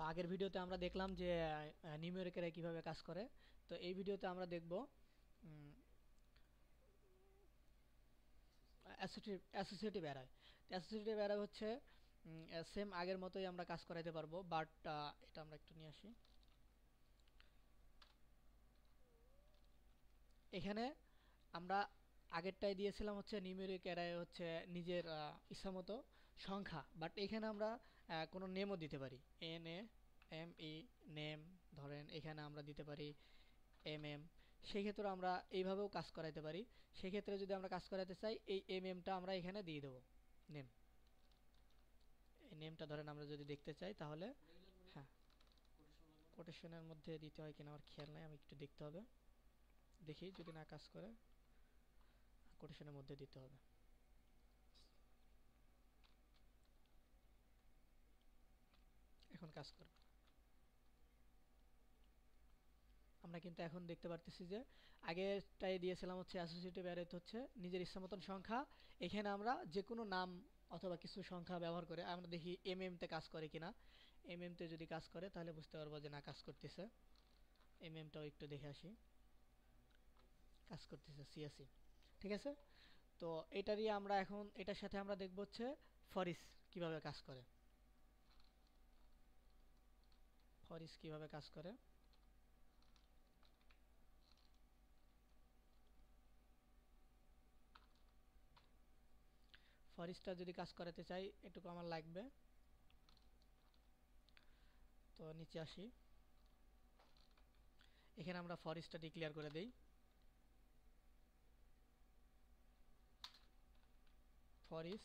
আগের ভিডিওতে আমরা দেখলাম যে নিউমেরিক অ্যারে কীভাবে কাজ করে। তো এই ভিডিওতে আমরা দেখব অ্যাসোসিয়েটিভ অ্যারে। অ্যাসোসিয়েটিভ অ্যারে হচ্ছে সেম আগের মতোই আমরা কাজ করাইতে পারবো, বাট এটা আমরা একটু নিয়ে আসি। এখানে আমরা আগেরটাই দিয়েছিলাম হচ্ছে নিউমেরিক অ্যারে হচ্ছে নিজের ইচ্ছামতো সংখ্যা, বাট এখানে আমরা কোনো নেমও দিতে পারি। NAME নেম, ধরেন এখানে আমরা দিতে পারি MM। সেই ক্ষেত্রে আমরা এইভাবেও কাজ করাইতে পারি। সেক্ষেত্রে যদি আমরা কাজ করাতে চাই, এই MMটা আমরা এখানে দিয়ে দেবো নেম। এই নেমটা ধরেন আমরা যদি দেখতে চাই তাহলে, হ্যাঁ, কোটেশনের মধ্যে দিতে হয় কিনা আমার খেয়াল নাই, আমি একটু দেখতে হবে। দেখি যদি না কাজ করে, কোটেশনের মধ্যে দিতে হবে। এখন কাজ করবে। আমরা কিন্তু এখন দেখতে পারতেছি যে আগেরটাই দিয়েছিলাম হচ্ছে অ্যাসোসিয়েটিভ অ্যারে হচ্ছে নিজের ইচ্ছা মতন সংখ্যা। এখানে আমরা যে কোনো নাম অথবা কিছু সংখ্যা ব্যবহার করে আমরা দেখি MM তে কাজ করে কিনা। MM তে যদি কাজ করে তাহলে বুঝতে পারবো যে না, কাজ করতেছে। MM টাও একটু দেখে আসি, কাজ করতেছে CSE। ঠিক আছে, তো এটারই আমরা এখন এটার সাথে আমরা দেখব হচ্ছে ফরিস কিভাবে কাজ করে। ফরিস কিভাবে কাজ করে, ফরিসটা যদি কাজ করাতে চাই এটুকু আমার লাগবে। তো নিচে আসি, এখানে আমরা ফরিসটা ডিক্লেয়ার করে দেই। ফরিস,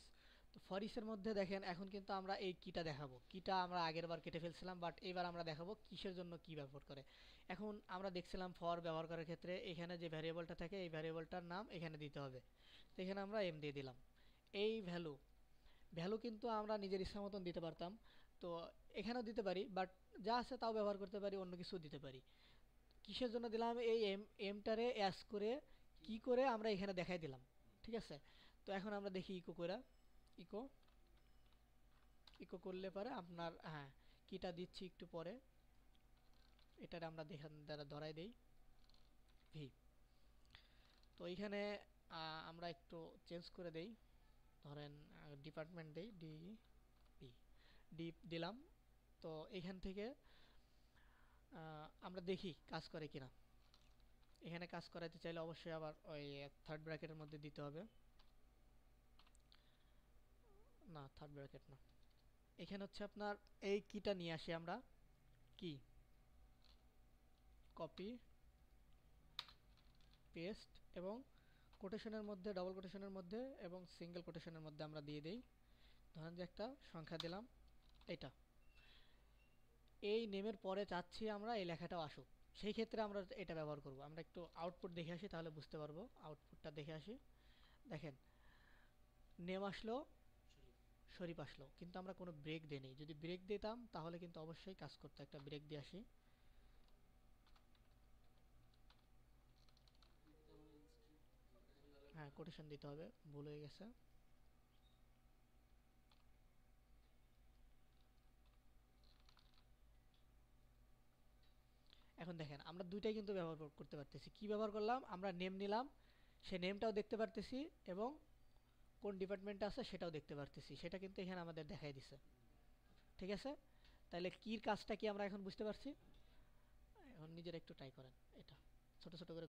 তো ফরিসের মধ্যে দেখেন এখন কিন্তু আমরা এই কিটা দেখাবো। কিটা আমরা আগের বার কেটে ফেলছিলাম, বাট এইবার আমরা দেখাবো কিসের জন্য কি ব্যবহার করে। এখন আমরা দেখছিলাম ফর ব্যবহার করার ক্ষেত্রে এখানে যে ভ্যারিয়েবলটা থাকে এই ভ্যারিয়েবলটার নাম এখানে দিতে হবে। তো এখানে আমরা M দিয়ে দিলাম। এই ভ্যালু, ভ্যালু কিন্তু আমরা নিজের ইচ্ছা মতন দিতে পারতাম, তো এখানেও দিতে পারি, বাট যা আছে তাও ব্যবহার করতে পারি, অন্য কিছু দিতে পারি। কিসের জন্য দিলাম, এই এমটারে অ্যাস করে কি করে আমরা এখানে দেখাই দিলাম। ঠিক আছে, তো এখন আমরা দেখি ইকো করে, ইকো ইকো করলে পরে আপনার, হ্যাঁ, কিটা দিচ্ছি একটু পরে। এটার আমরা দেখান দ্বারা ধরাই দেই ভি। তো এইখানে আমরা একটু চেঞ্জ করে দেই, ধরেন ডিপার্টমেন্ট দেই DP, ডিপ দিলাম। তো এখান থেকে আমরা দেখি কাজ করে কিনা। এখানে কাজ করাতে চাইলে অবশ্যই আবার ওই থার্ড ব্র্যাকেটের মধ্যে দিতে হবে। না, থার্ড ব্র্যাকেট না, এখানে হচ্ছে আপনার এই কিটা নিয়ে আসি আমরা, কি কপি পেস্ট এবং কোটেশনের মধ্যে, ডবল কোটেশনের মধ্যে এবং সিঙ্গেল কোটেশনের মধ্যে আমরা দিয়ে দেই। ধরেন যে একটা সংখ্যা দিলাম, এটা এই নেমের পরে চাচ্ছি আমরা এই লেখাটাও আসুক, সেই ক্ষেত্রে আমরা এটা ব্যবহার করব। আমরা একটু আউটপুট দেখে আসি তাহলে বুঝতে পারবো। আউটপুটটা দেখে আসি, দেখেন নেম আসলো, শরীফ আসলো, কিন্তু আমরা কোনো ব্রেক দিই নি। যদি ব্রেক দিতাম তাহলে কিন্তু অবশ্যই কাজ করতো। একটা ব্রেক দিয়ে আসি, হ্যাঁ, কোটেশন দিতে হবে, ভুল হয়ে গেছে। এখন দেখেন আমরা দুইটাই কিন্তু ব্যবহার করতে পারতেছি। কি ব্যবহার করলাম, আমরা নেম নিলাম, সে নেমটাও দেখতে পারতেছি এবং কোন ডিপার্টমেন্টে আছে সেটাও দেখতে পারতেছি, সেটা কিন্তু এখানে আমাদের দেখাই দিছে। ঠিক আছে, তাহলে কির কাজটা কি আমরা এখন বুঝতে পারছি। এখন নিজের একটু ট্রাই করেন, এটা ছোট ছোট করে